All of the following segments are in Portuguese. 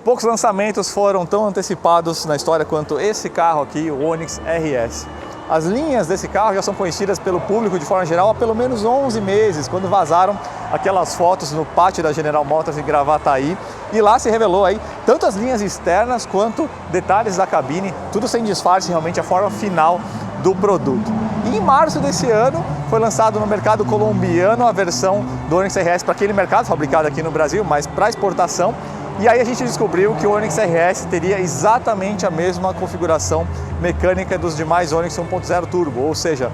Poucos lançamentos foram tão antecipados na história quanto esse carro aqui, o Onix RS. As linhas desse carro já são conhecidas pelo público de forma geral há pelo menos 11 meses, quando vazaram aquelas fotos no pátio da General Motors em Gravataí, e lá se revelou aí tanto as linhas externas quanto detalhes da cabine, tudo sem disfarce, realmente a forma final do produto. E em março desse ano foi lançado no mercado colombiano a versão do Onix RS para aquele mercado fabricado aqui no Brasil, mas para exportação. E aí a gente descobriu que o Onix RS teria exatamente a mesma configuração mecânica dos demais Onix 1.0 Turbo, ou seja,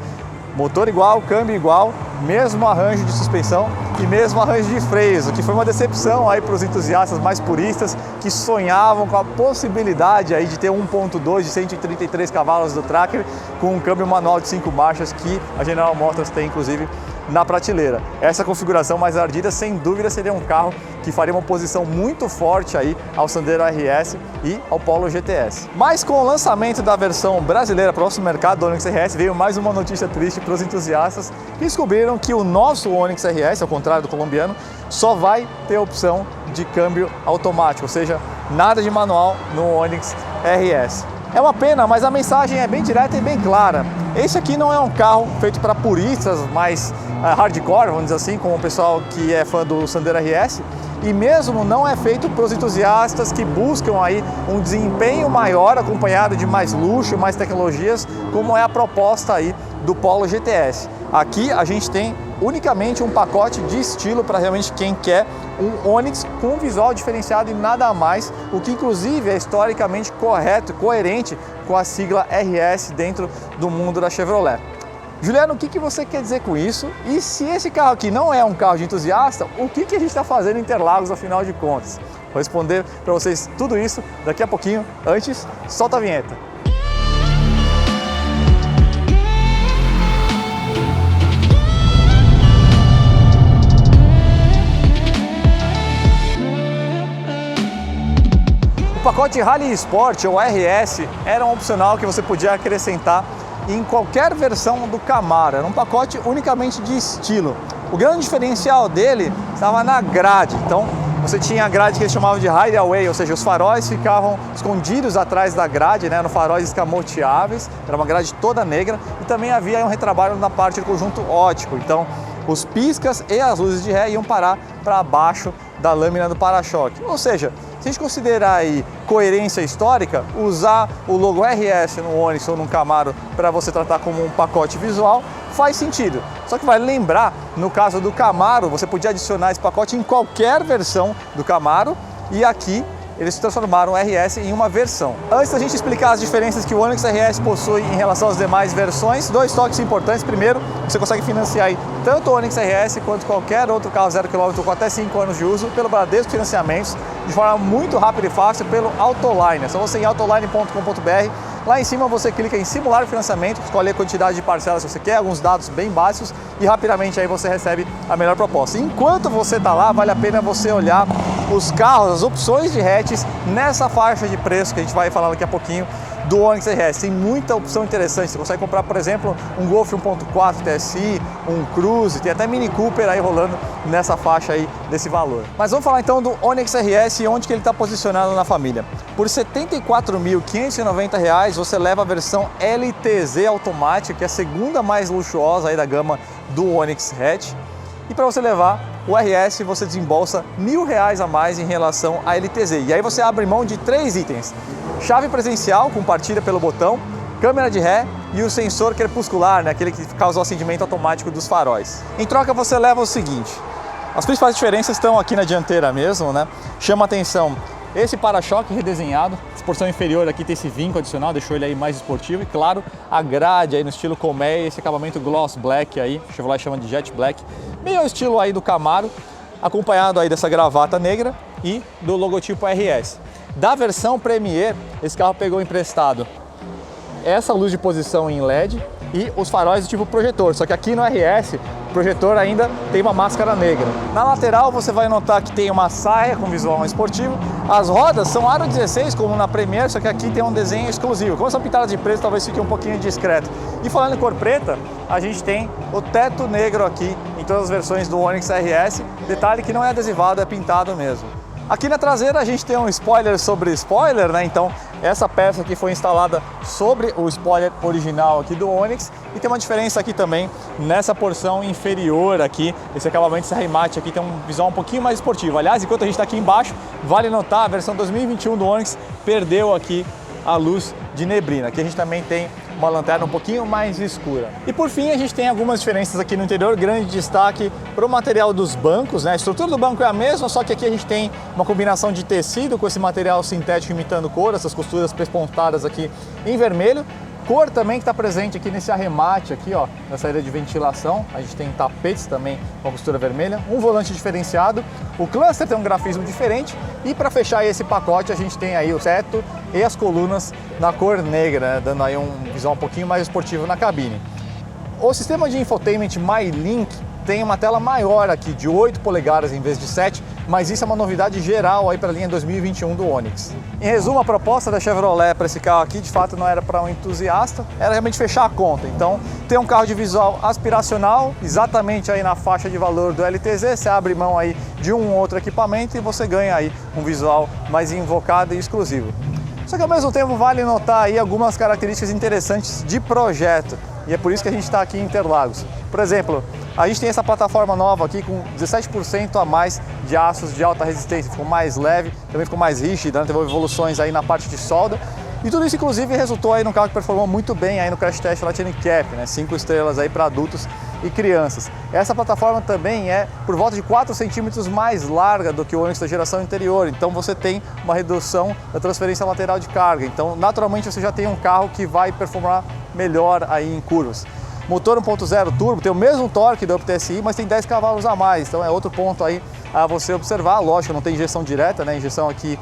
motor igual, câmbio igual, mesmo arranjo de suspensão e mesmo arranjo de freios, o que foi uma decepção aí para os entusiastas mais puristas que sonhavam com a possibilidade aí de ter 1.2 de 133 cavalos do Tracker com um câmbio manual de 5 marchas que a General Motors tem inclusive na prateleira. Essa configuração mais ardida, sem dúvida, seria um carro que faria uma oposição muito forte aí ao Sandero RS e ao Polo GTS. Mas com o lançamento da versão brasileira para o nosso mercado do Onix RS, veio mais uma notícia triste para os entusiastas que descobriram que o nosso Onix RS, ao contrário do colombiano, só vai ter a opção de câmbio automático, ou seja, nada de manual no Onix RS. É uma pena, mas a mensagem é bem direta e bem clara. Esse aqui não é um carro feito para puristas mais hardcore, vamos dizer assim, como o pessoal que é fã do Sandero RS, e mesmo não é feito para os entusiastas que buscam aí um desempenho maior, acompanhado de mais luxo, mais tecnologias, como é a proposta aí do Polo GTS. Aqui a gente tem unicamente um pacote de estilo para realmente quem quer um Onix com um visual diferenciado e nada mais, o que inclusive é historicamente correto, coerente com a sigla RS dentro do mundo da Chevrolet. Juliano, o que você quer dizer com isso? E se esse carro aqui não é um carro de entusiasta, o que a gente está fazendo em Interlagos, afinal de contas? Vou responder para vocês tudo isso daqui a pouquinho. Antes, solta a vinheta. O pacote Rally Sport, ou RS, era um opcional que você podia acrescentar em qualquer versão do Camaro. Era um pacote unicamente de estilo. O grande diferencial dele estava na grade. Então você tinha a grade que eles chamavam de hideaway, ou seja, os faróis ficavam escondidos atrás da grade, né, no faróis escamoteáveis. Era uma grade toda negra e também havia um retrabalho na parte do conjunto óptico. Então os piscas e as luzes de ré iam parar para baixo da lâmina do para-choque. Ou seja, se a gente considerar aí coerência histórica, usar o logo RS no Onix ou no Camaro para você tratar como um pacote visual faz sentido. Só que vale lembrar, no caso do Camaro, você podia adicionar esse pacote em qualquer versão do Camaro e aqui eles transformaram o RS em uma versão. Antes da gente explicar as diferenças que o Onix RS possui em relação às demais versões, dois toques importantes. Primeiro, você consegue financiar aí tanto o Onix RS quanto qualquer outro carro 0 km com até 5 anos de uso pelo Bradesco Financiamentos, de forma muito rápida e fácil pelo Autoline. É só você ir em autoline.com.br. Lá em cima você clica em simular o financiamento, escolhe a quantidade de parcelas que você quer, alguns dados bem básicos e rapidamente aí você recebe a melhor proposta. Enquanto você está lá, vale a pena você olhar os carros, as opções de hatches nessa faixa de preço que a gente vai falar daqui a pouquinho do Onix RS. Tem muita opção interessante. Você consegue comprar, por exemplo, um Golf 1.4 TSI, um Cruze, tem até Mini Cooper aí rolando nessa faixa aí desse valor. Mas vamos falar então do Onix RS e onde que ele está posicionado na família. Por R$ 74.590 você leva a versão LTZ automática, que é a segunda mais luxuosa aí da gama do Onix Hatch. E para você levar o RS, você desembolsa R$ 1.000 a mais em relação à LTZ. E aí você abre mão de 3 itens: chave presencial com partida pelo botão, câmera de ré e o sensor crepuscular, né, aquele que causa o acendimento automático dos faróis. Em troca você leva o seguinte: as principais diferenças estão aqui na dianteira mesmo, né? Chama a atenção esse para-choque redesenhado, essa porção inferior aqui tem esse vinco adicional, deixou ele aí mais esportivo, e claro, a grade aí no estilo colmeia, esse acabamento gloss black aí, o Chevrolet chama de jet black, bem ao estilo aí do Camaro, acompanhado aí dessa gravata negra e do logotipo RS. Da versão Premier, esse carro pegou emprestado essa luz de posição em LED e os faróis do tipo projetor, só que aqui no RS o projetor ainda tem uma máscara negra. Na lateral você vai notar que tem uma saia com visual esportivo, as rodas são aro 16 como na Premier, só que aqui tem um desenho exclusivo. Como são pintadas de preto, talvez fique um pouquinho discreto. E falando em cor preta, a gente tem o teto negro aqui em todas as versões do Onix RS, detalhe que não é adesivado, é pintado mesmo. Aqui na traseira a gente tem um spoiler sobre spoiler, né? Então essa peça aqui foi instalada sobre o spoiler original aqui do Onix, e tem uma diferença aqui também nessa porção inferior aqui. Esse acabamento, esse remate aqui tem um visual um pouquinho mais esportivo. Aliás, enquanto a gente está aqui embaixo, vale notar, a versão 2021 do Onix perdeu aqui a luz de neblina. Aqui a gente também tem uma lanterna um pouquinho mais escura. E por fim, a gente tem algumas diferenças aqui no interior. Grande destaque para o material dos bancos, né? A estrutura do banco é a mesma, só que aqui a gente tem uma combinação de tecido com esse material sintético imitando couro, essas costuras pespontadas aqui em vermelho. Cor também que está presente aqui nesse arremate aqui, ó, na saída de ventilação. A gente tem tapetes também com a costura vermelha, um volante diferenciado. O cluster tem um grafismo diferente, e para fechar esse pacote a gente tem aí o teto e as colunas na cor negra, né, dando aí um visual um pouquinho mais esportivo na cabine. O sistema de infotainment MyLink tem uma tela maior aqui, de 8 polegadas em vez de 7, mas isso é uma novidade geral aí para a linha 2021 do Onix. Em resumo, a proposta da Chevrolet para esse carro aqui, de fato, não era para um entusiasta, era realmente fechar a conta. Então, ter um carro de visual aspiracional, exatamente aí na faixa de valor do LTZ, você abre mão aí de um ou outro equipamento e você ganha aí um visual mais invocado e exclusivo. Só que ao mesmo tempo vale notar aí algumas características interessantes de projeto, e é por isso que a gente está aqui em Interlagos. Por exemplo, a gente tem essa plataforma nova aqui com 17% a mais de aços de alta resistência, ficou mais leve, também ficou mais rígida, né? Teve evoluções aí na parte de solda. E tudo isso, inclusive, resultou aí num carro que performou muito bem aí no Crash Test Latino Cap, né? 5 estrelas aí para adultos e crianças. Essa plataforma também é por volta de 4 centímetros mais larga do que o Onix da geração anterior, então você tem uma redução da transferência lateral de carga. Então, naturalmente, você já tem um carro que vai performar melhor aí em curvas. Motor 1.0 turbo, tem o mesmo torque do UpTSI, mas tem 10 cavalos a mais, então é outro ponto aí a você observar. Lógico, não tem injeção direta, né? A injeção aqui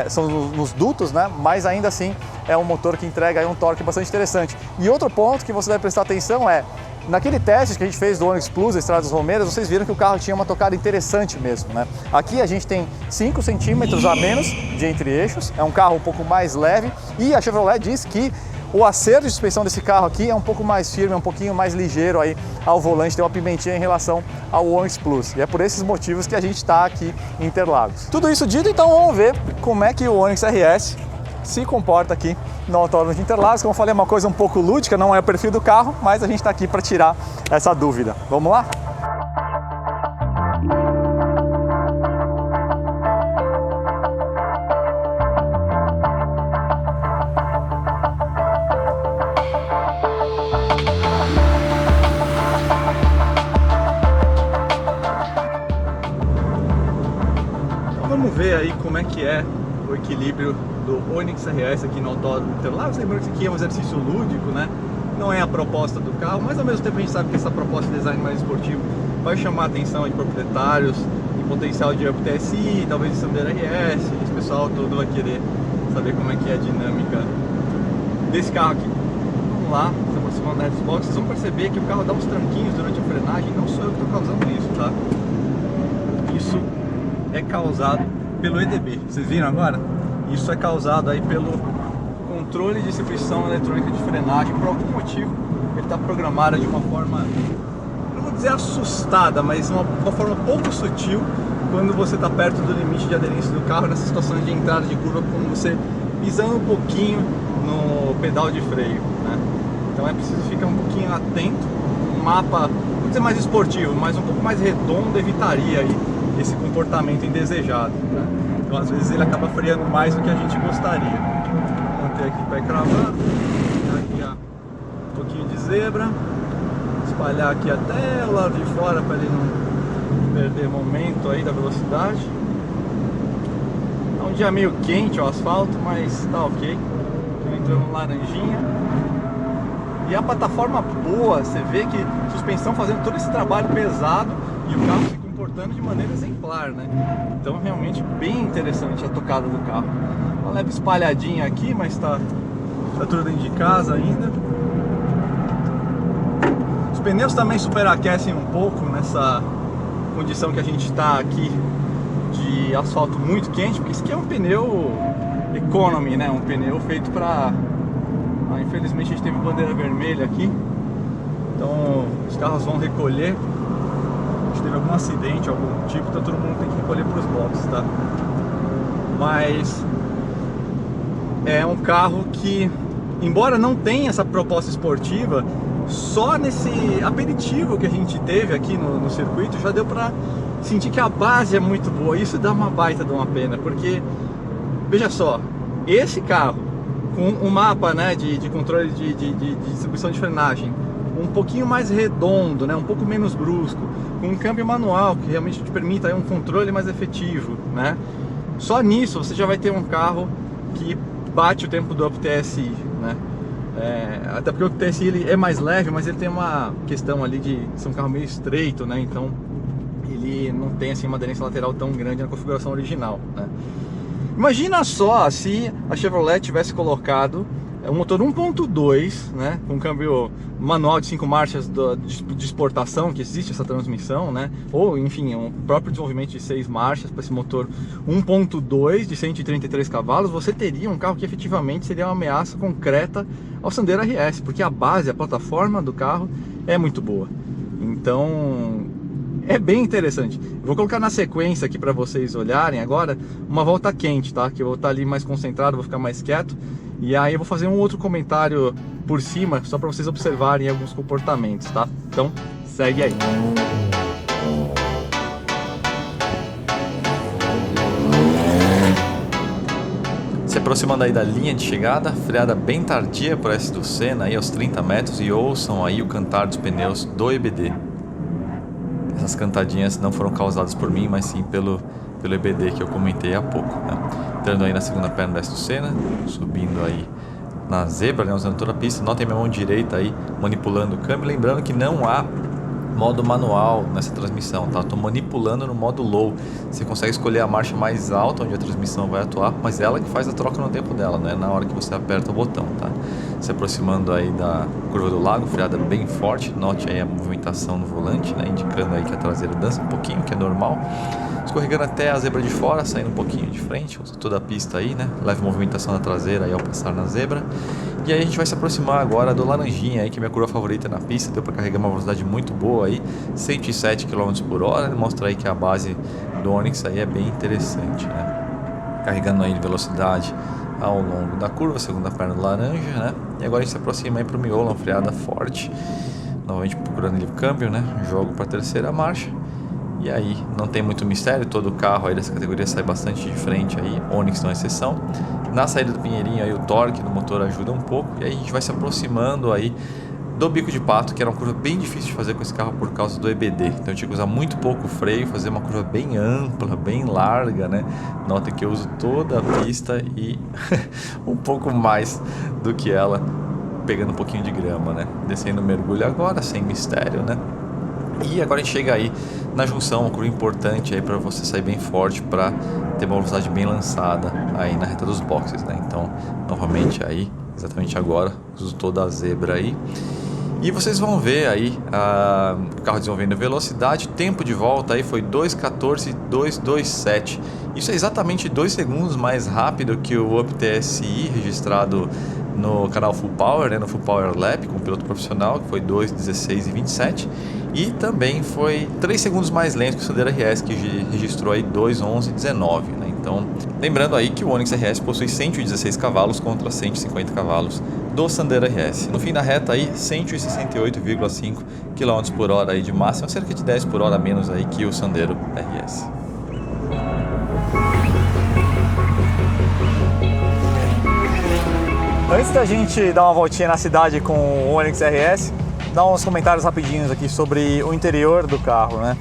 são nos dutos, né? Mas ainda assim é um motor que entrega aí um torque bastante interessante. E outro ponto que você deve prestar atenção é, naquele teste que a gente fez do Onix Plus, da Estrada dos Romeiros, vocês viram que o carro tinha uma tocada interessante mesmo, né? Aqui a gente tem 5 centímetros a menos de entre-eixos, é um carro um pouco mais leve, e a Chevrolet diz que o acerto de suspensão desse carro aqui é um pouco mais firme, é um pouquinho mais ligeiro aí ao volante, tem uma pimentinha em relação ao Onix Plus. E é por esses motivos que a gente está aqui em Interlagos. Tudo isso dito, então vamos ver como é que o Onix RS se comporta aqui no Autódromo de Interlagos. Como eu falei, é uma coisa um pouco lúdica, não é o perfil do carro, mas a gente está aqui para tirar essa dúvida. Vamos lá? Vamos ver aí como é que é o equilíbrio do Onix RS aqui no Autódromo de Interlagos. Lembrando que isso aqui é um exercício lúdico, né? Não é a proposta do carro, mas ao mesmo tempo a gente sabe que essa proposta de design mais esportivo vai chamar a atenção de proprietários em potencial de UpTSI, talvez de Sandero RS. Esse pessoal todo vai querer saber como é que é a dinâmica desse carro aqui. Vamos lá, se aproximando da Xbox, vocês vão perceber que o carro dá uns tranquinhos durante a frenagem. Não sou eu que estou causando isso, tá? Isso é causado pelo EDB, vocês viram agora? Isso é causado aí pelo controle de distribuição eletrônica de frenagem. Por algum motivo ele está programado de uma forma, não vou dizer assustada, mas uma forma pouco sutil quando você está perto do limite de aderência do carro, nessas situações de entrada de curva, como você pisando um pouquinho no pedal de freio, né? Então é preciso ficar um pouquinho atento. Um mapa, não vou dizer mais esportivo, mas um pouco mais redondo evitaria aí esse comportamento indesejado, né? Então às vezes ele acaba freando mais do que a gente gostaria. Vou manter aqui para cravado, aqui ó, um pouquinho de zebra, espalhar aqui até o lado de fora para ele não perder momento aí da velocidade. É um dia meio quente o asfalto, mas tá ok. Estou entrando laranjinha. E a plataforma boa, você vê que suspensão fazendo todo esse trabalho pesado e o carro se comportando de maneira exemplar, né? Então realmente bem interessante a tocada do carro. Uma leve espalhadinha aqui, mas tá tudo dentro de casa ainda. Os pneus também superaquecem um pouco nessa condição que a gente está aqui de asfalto muito quente, porque isso aqui é um pneu economy, né? Um pneu feito para... infelizmente a gente teve bandeira vermelha aqui, então os carros vão recolher. Se teve algum acidente, algum tipo, então todo mundo tem que recolher para os blocos, tá? mas é um carro que, embora não tenha essa proposta esportiva, só nesse aperitivo que a gente teve aqui no circuito já deu para sentir que a base é muito boa. Isso dá uma baita de uma pena, porque veja só, esse carro com um mapa, né, de controle de distribuição de frenagem um pouquinho mais redondo, né, um pouco menos brusco, com um câmbio manual que realmente te permita aí um controle mais efetivo, né? Só nisso você já vai ter um carro que bate o tempo do Up TSI, né? Até porque o TSI ele é mais leve, mas ele tem uma questão ali de ser um carro meio estreito, né? Então ele não tem assim uma aderência lateral tão grande na configuração original, né? Imagina só se a Chevrolet tivesse colocado um motor 1.2, né, com câmbio manual de 5 marchas de exportação, que existe essa transmissão, né, ou enfim, um próprio desenvolvimento de 6 marchas para esse motor 1.2 de 133 cavalos, você teria um carro que efetivamente seria uma ameaça concreta ao Sandero RS, porque a base, a plataforma do carro é muito boa. Então é bem interessante. Vou colocar na sequência aqui para vocês olharem agora uma volta quente, tá? Que eu vou estar ali mais concentrado, vou ficar mais quieto. E aí eu vou fazer um outro comentário por cima, só para vocês observarem alguns comportamentos, tá? Então, segue aí. Se aproximando aí da linha de chegada, freada bem tardia por essa do Senna aí aos 30 metros e ouçam aí o cantar dos pneus do EBD. Essas cantadinhas não foram causadas por mim, mas sim pelo EBD que eu comentei há pouco, né? Entrando aí na segunda perna da do Senna, subindo aí na zebra, né, usando toda a pista. Notem minha mão direita aí manipulando o câmbio, lembrando que não há modo manual nessa transmissão, tá? Estou manipulando no modo low. Você consegue escolher a marcha mais alta onde a transmissão vai atuar, mas ela que faz a troca no tempo dela, não é na hora que você aperta o botão, tá? Se aproximando aí da curva do lago, freada bem forte, note aí a movimentação no volante, né, indicando aí que a traseira dança um pouquinho, que é normal. Escorregando até a zebra de fora, saindo um pouquinho de frente, usa toda a pista aí, né? Leve movimentação na traseira aí ao passar na zebra. E aí a gente vai se aproximar agora do Laranjinha aí, que é minha curva favorita na pista. Deu para carregar uma velocidade muito boa aí, 107 km por hora. Mostra aí que a base do Onix aí é bem interessante, né? Carregando aí de velocidade ao longo da curva, segunda perna do laranja, né? E agora a gente se aproxima aí para o miolo, uma freada forte. Novamente procurando ali o câmbio, né? Jogo para a terceira marcha. E aí, não tem muito mistério, todo carro aí dessa categoria sai bastante de frente aí, Onix não é exceção. Na saída do Pinheirinho aí o torque do motor ajuda um pouco, e aí a gente vai se aproximando aí do Bico de Pato, que era uma curva bem difícil de fazer com esse carro por causa do EBD. Então eu tinha que usar muito pouco freio, fazer uma curva bem ampla, bem larga, né? Notem que eu uso toda a pista e um pouco mais do que ela, pegando um pouquinho de grama, né? Descendo o mergulho agora, sem mistério, né? E agora a gente chega aí na junção, uma curva importante aí para você sair bem forte, para ter uma velocidade bem lançada aí na reta dos boxes, né? Então, novamente aí, exatamente agora, uso toda a zebra aí. E vocês vão ver aí o carro desenvolvendo velocidade, tempo de volta aí foi 2:14.227. Isso é exatamente 2 segundos mais rápido que o Up TSI registrado no canal Full Power, né, no Full Power Lap com o piloto profissional, que foi 2:16.27. E também foi 3 segundos mais lento que o Sandero RS, que registrou aí 2:11.19, né? Então, lembrando aí que o Onix RS possui 116 cavalos contra 150 cavalos do Sandero RS. No fim da reta aí, 168,5 km por hora aí de máxima, cerca de 10 por hora a menos aí que o Sandero RS. Antes da gente dar uma voltinha na cidade com o Onix RS, dar uns comentários rapidinhos aqui sobre o interior do carro, né?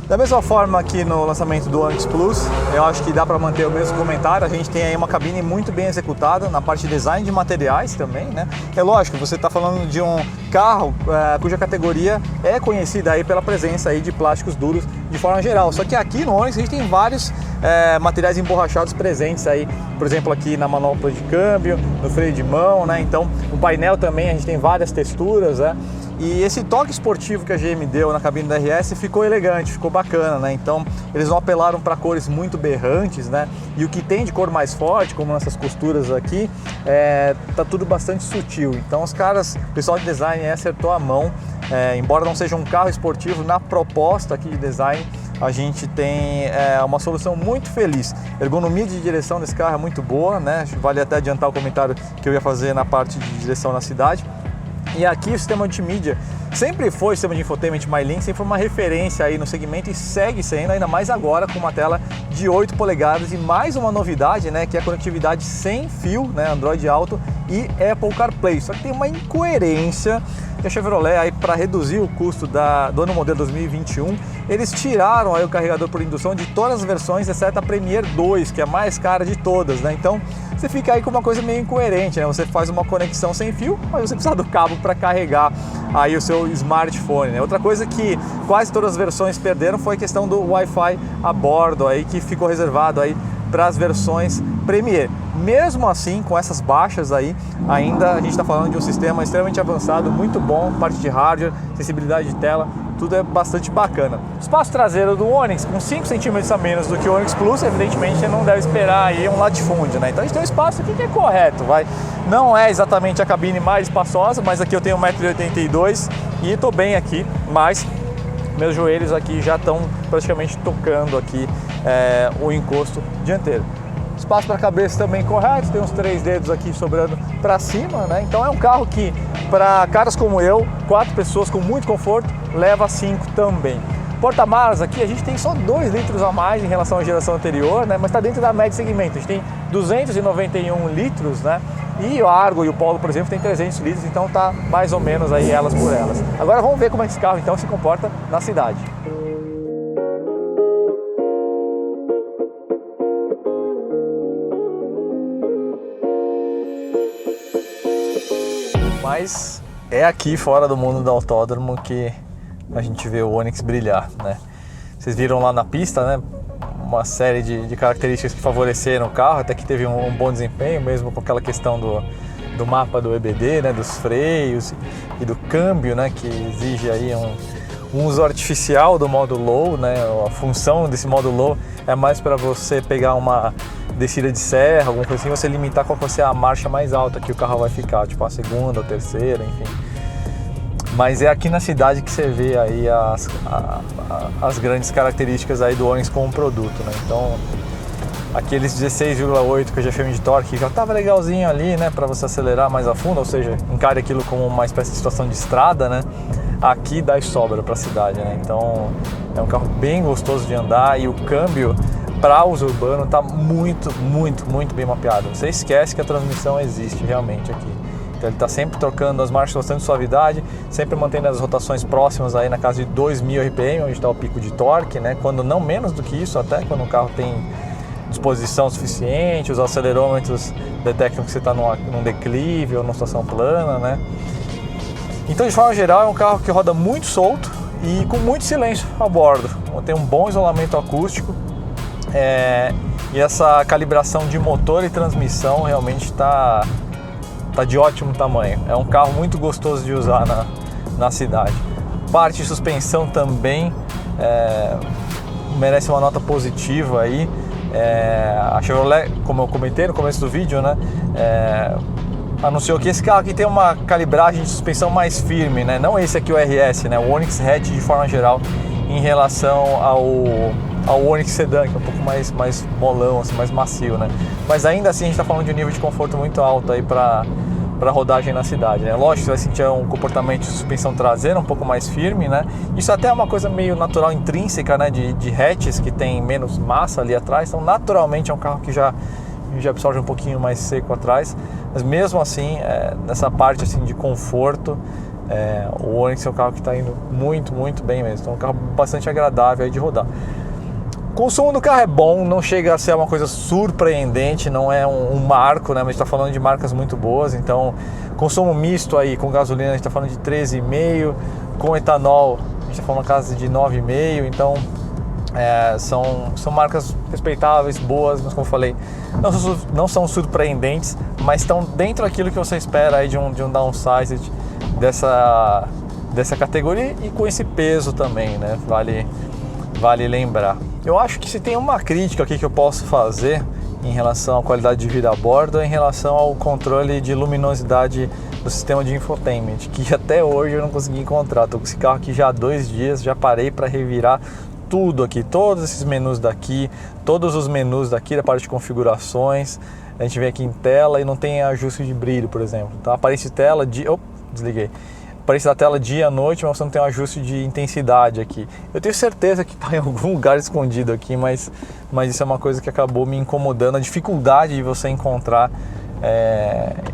Da mesma forma que no lançamento do Onix Plus, eu acho que dá para manter o mesmo comentário. A gente tem aí uma cabine muito bem executada na parte de design de materiais também, né? É lógico, você está falando de um carro cuja categoria é conhecida aí pela presença aí de plásticos duros de forma geral. Só que aqui no Onix a gente tem vários materiais emborrachados presentes aí, por exemplo, aqui na manopla de câmbio, no freio de mão, né? Então, o painel também a gente tem várias texturas, né? E esse toque esportivo que a GM deu na cabine da RS ficou elegante, ficou bacana, né? Então eles não apelaram para cores muito berrantes, né? E o que tem de cor mais forte, como nessas costuras aqui, tá tudo bastante sutil. Então os caras, o pessoal de design acertou a mão, embora não seja um carro esportivo, na proposta aqui de design a gente tem uma solução muito feliz. A ergonomia de direção desse carro é muito boa, né? Vale até adiantar o comentário que eu ia fazer na parte de direção na cidade. E aqui o sistema multimídia sempre foi, o sistema de infotainment MyLink sempre foi uma referência aí no segmento e segue sendo, ainda mais agora com uma tela de 8 polegadas e mais uma novidade, né, que é a conectividade sem fio, né, Android Auto e Apple CarPlay. Só que tem uma incoerência que a Chevrolet, aí para reduzir o custo do ano modelo 2021, eles tiraram aí o carregador por indução de todas as versões, exceto a Premier 2, que é a mais cara de todas, né? Então você fica aí com uma coisa meio incoerente, né? Você faz uma conexão sem fio, mas você precisa do cabo para carregar aí o seu smartphone, né? Outra coisa que quase todas as versões perderam foi a questão do Wi-Fi a bordo, aí que ficou reservado aí para as versões Premier. Mesmo assim, com essas baixas aí, ainda a gente está falando de um sistema extremamente avançado, muito bom, parte de hardware, sensibilidade de tela, tudo é bastante bacana. O espaço traseiro do Onix, com 5 centímetros a menos do que o Onix Plus, evidentemente você não deve esperar aí um latifúndio, né? Então a gente tem um espaço aqui que é correto, vai. Não é exatamente a cabine mais espaçosa, mas aqui eu tenho 1,82 m e estou bem aqui, mas meus joelhos aqui já estão praticamente tocando aqui o encosto dianteiro. Espaço para a cabeça também correto, tem uns 3 dedos aqui sobrando para cima, né? Então é um carro que, para caras como eu, 4 pessoas com muito conforto, leva 5 também. Porta-malas aqui a gente tem só 2 litros a mais em relação à geração anterior, né? Mas está dentro da média de segmento. A gente tem 291 litros, né? E o Argo e o Polo, por exemplo, tem 300 litros, então tá mais ou menos aí elas por elas. Agora vamos ver como é que esse carro então se comporta na cidade. Mas é aqui fora do mundo do autódromo que a gente vê o Onix brilhar, né? Vocês viram lá na pista, né? Uma série de características que favoreceram o carro, até que teve um bom desempenho, mesmo com aquela questão do mapa do EBD, né? Dos freios e do câmbio, né? Que exige aí um uso artificial do modo low, né? A função desse modo low é mais para você pegar uma descida de serra, alguma coisa assim, você limitar qual vai ser a marcha mais alta que o carro vai ficar, tipo a segunda ou terceira, enfim. Mas é aqui na cidade que você vê aí as grandes características aí do Onix como produto, né? Então, aqueles 16,8 que eu já chamei de torque já estava legalzinho ali, né, para você acelerar mais a fundo, ou seja, encare aquilo como uma espécie de situação de estrada, né? Aqui dá e sobra para a cidade, né? Então, é um carro bem gostoso de andar e o câmbio para uso urbano está muito bem mapeado. Você esquece que a transmissão existe realmente aqui. Então ele está sempre trocando as marchas com bastante suavidade, sempre mantendo as rotações próximas aí na casa de 2.000 RPM, onde está o pico de torque, né? Quando não menos do que isso, até quando o carro tem disposição suficiente, os acelerômetros detectam que você está num declive ou numa situação plana, né? Então, de forma geral, é um carro que roda muito solto e com muito silêncio a bordo. Tem um bom isolamento acústico. E essa calibração de motor e transmissão realmente está de ótimo tamanho. É um carro muito gostoso de usar na cidade. Parte de suspensão também merece uma nota positiva aí. A Chevrolet, como eu comentei no começo do vídeo, né, anunciou que esse carro aqui tem uma calibragem de suspensão mais firme, né? Não esse aqui, o RS, né? O Onix Hatch de forma geral, em relação ao Onix Sedan, que é um pouco mais molão, assim, mais macio, né? Mas ainda assim a gente está falando de um nível de conforto muito alto aí para rodagem na cidade, né? Lógico que você vai sentir um comportamento de suspensão traseira um pouco mais firme, né? Isso até é uma coisa meio natural, intrínseca, né? De hatches que tem menos massa ali atrás, então naturalmente é um carro que já absorve um pouquinho mais seco atrás, mas mesmo assim, nessa parte assim de conforto, o Onix é um carro que está indo muito bem mesmo. Então é um carro bastante agradável aí de rodar. O consumo do carro é bom, não chega a ser uma coisa surpreendente, não é um marco, né? Mas a gente está falando de marcas muito boas, então consumo misto aí com gasolina a gente está falando de 13,5, com etanol a gente está falando na casa de 9,5, então são marcas respeitáveis, boas, mas como eu falei, não são surpreendentes, mas estão dentro daquilo que você espera aí de um downsize dessa categoria e com esse peso também, né? Vale lembrar. Eu acho que se tem uma crítica aqui que eu posso fazer em relação à qualidade de vida a bordo é em relação ao controle de luminosidade do sistema de infotainment, que até hoje eu não consegui encontrar. Estou com esse carro aqui já há 2 dias, já parei para revirar tudo aqui, todos esses menus daqui, todos os menus daqui da parte de configurações. A gente vem aqui em tela e não tem ajuste de brilho, por exemplo, tá? Aparece tela de... desliguei. Aparece a tela dia e noite, mas você não tem um ajuste de intensidade aqui. Eu tenho certeza que está em algum lugar escondido aqui, mas isso é uma coisa que acabou me incomodando, a dificuldade de você encontrar,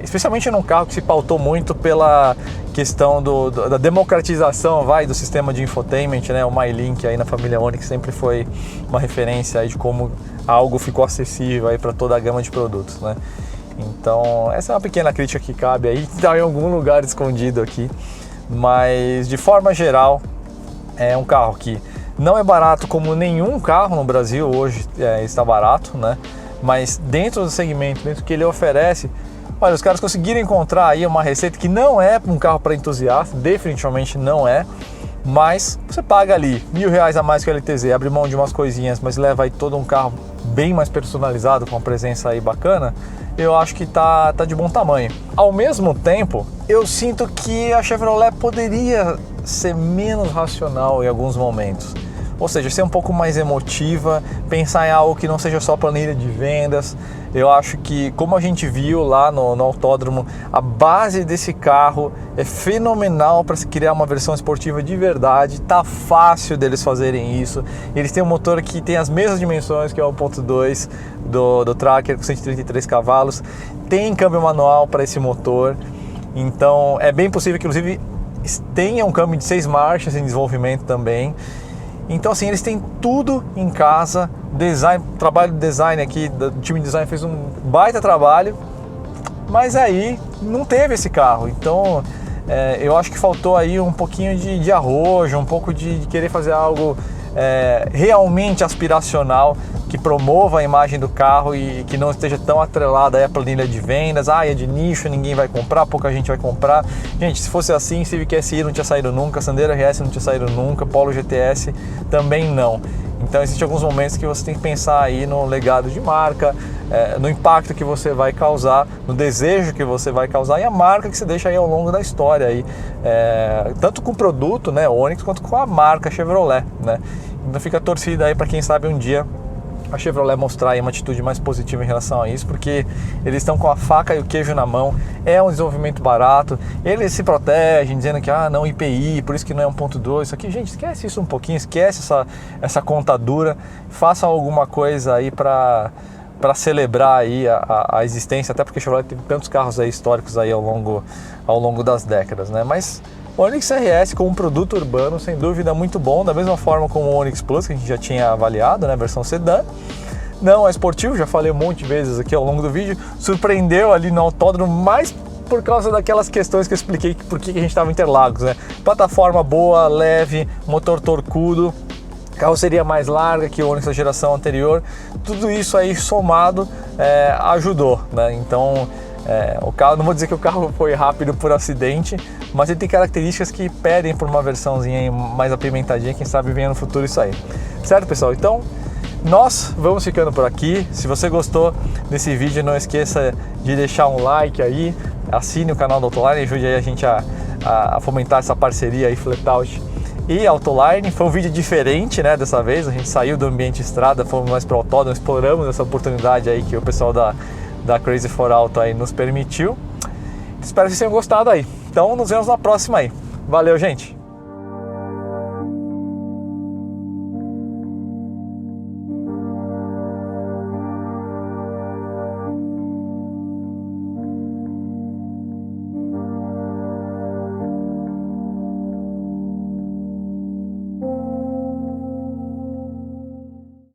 especialmente num carro que se pautou muito pela questão da democratização do sistema de infotainment, né? O MyLink aí na família Onix sempre foi uma referência aí de como algo ficou acessível aí para toda a gama de produtos, né? Então essa é uma pequena crítica que cabe aí, está em algum lugar escondido aqui, mas de forma geral é um carro que não é barato como nenhum carro no Brasil hoje está barato, né? Mas dentro do segmento, dentro do que ele oferece, olha, os caras conseguiram encontrar aí uma receita que não é um carro para entusiasta, definitivamente não é, mas você paga ali R$1.000 a mais que o LTZ, abre mão de umas coisinhas, mas leva aí todo um carro bem mais personalizado, com uma presença aí bacana, eu acho que tá de bom tamanho. Ao mesmo tempo, eu sinto que a Chevrolet poderia ser menos racional em alguns momentos. Ou seja, ser um pouco mais emotiva, pensar em algo que não seja só planilha de vendas. Eu acho que, como a gente viu lá no autódromo, a base desse carro é fenomenal para se criar uma versão esportiva de verdade. Tá fácil deles fazerem isso. Eles têm um motor que tem as mesmas dimensões que é o 1.2 do Tracker, com 133 cavalos. Tem câmbio manual para esse motor. Então é bem possível que, inclusive, tenha um câmbio de 6 marchas em desenvolvimento também. Então assim, eles têm tudo em casa, trabalho de design aqui, do time de design fez um baita trabalho, mas aí não teve esse carro, então eu acho que faltou aí um pouquinho de arrojo, um pouco de querer fazer algo realmente aspiracional, que promova a imagem do carro e que não esteja tão atrelada à planilha de vendas, é de nicho, ninguém vai comprar, pouca gente vai comprar. Gente, se fosse assim, Civic SI não tinha saído nunca, Sandero RS não tinha saído nunca, Polo GTS também não. Então existem alguns momentos que você tem que pensar aí no legado de marca, no impacto que você vai causar, no desejo que você vai causar e a marca que você deixa aí ao longo da história aí, tanto com o produto, né, Onix, quanto com a marca Chevrolet, né? Então fica a torcida aí para quem sabe um dia a Chevrolet mostrar aí uma atitude mais positiva em relação a isso, porque eles estão com a faca e o queijo na mão, é um desenvolvimento barato, eles se protegem dizendo que não, IPI, por isso que não é 1.2, isso aqui, gente, esquece isso um pouquinho, esquece essa contadura, faça alguma coisa aí para celebrar aí a existência, até porque a Chevrolet tem tantos carros aí históricos aí ao longo das décadas, né? Mas o Onix RS como um produto urbano, sem dúvida, muito bom, da mesma forma como o Onix Plus, que a gente já tinha avaliado, né, versão sedã. Não é esportivo, já falei um monte de vezes aqui ao longo do vídeo, surpreendeu ali no autódromo, mais por causa daquelas questões que eu expliquei por que a gente estava em Interlagos, né? Plataforma boa, leve, motor torcudo, carroceria mais larga que o Onix da geração anterior, tudo isso aí somado ajudou, né? Então o carro, não vou dizer que o carro foi rápido por acidente, mas ele tem características que pedem por uma versãozinha mais apimentadinha, quem sabe venha no futuro isso aí. Certo, pessoal? Então, nós vamos ficando por aqui. Se você gostou desse vídeo, não esqueça de deixar um like aí, assine o canal do Autoline, ajude aí a gente a fomentar essa parceria aí, Flatout e Autoline. Foi um vídeo diferente, né, dessa vez, a gente saiu do ambiente estrada, fomos mais para o autódromo, exploramos essa oportunidade aí que o pessoal da Crazy for Auto aí nos permitiu. Espero que vocês tenham gostado aí. Então nos vemos na próxima aí. Valeu, gente!